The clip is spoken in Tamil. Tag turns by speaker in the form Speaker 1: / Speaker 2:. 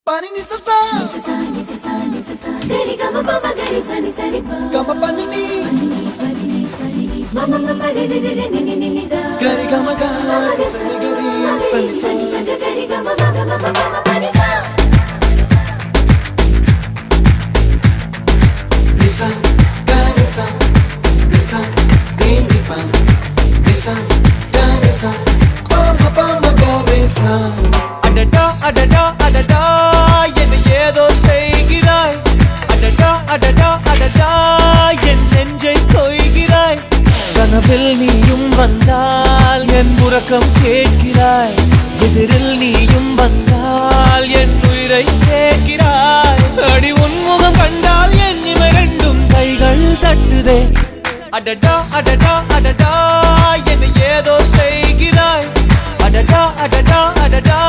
Speaker 1: Pani ni sa sa gari gama pa ma gari sa ni sa ri pa gama pani ni mama mama re re re re ni ni ni da gari gama ga sa ni gari sa ni sa gari gama ma gama mama pani sa nisa gari sa nisa ni pa nisa gari sa pa ma gari sa
Speaker 2: adada adada adada என்ன ஏதோ செய்கிறாய் அடடா அடடா அடடா என் நெஞ்சை கொய்கிறாய் கனவில் நீயும் வந்தால் என் உறக்கம் கேட்கிறாய் எதிரில் நீயும் வந்தால் என் உயிரை கேட்கிறாய் அடி உன்முகம் கண்டால் என் இமைரெண்டும் கைகள் தட்டுதே அடடா அடடா அடடா என்ன ஏதோ செய்கிறாய் அடடா அடடா அடடா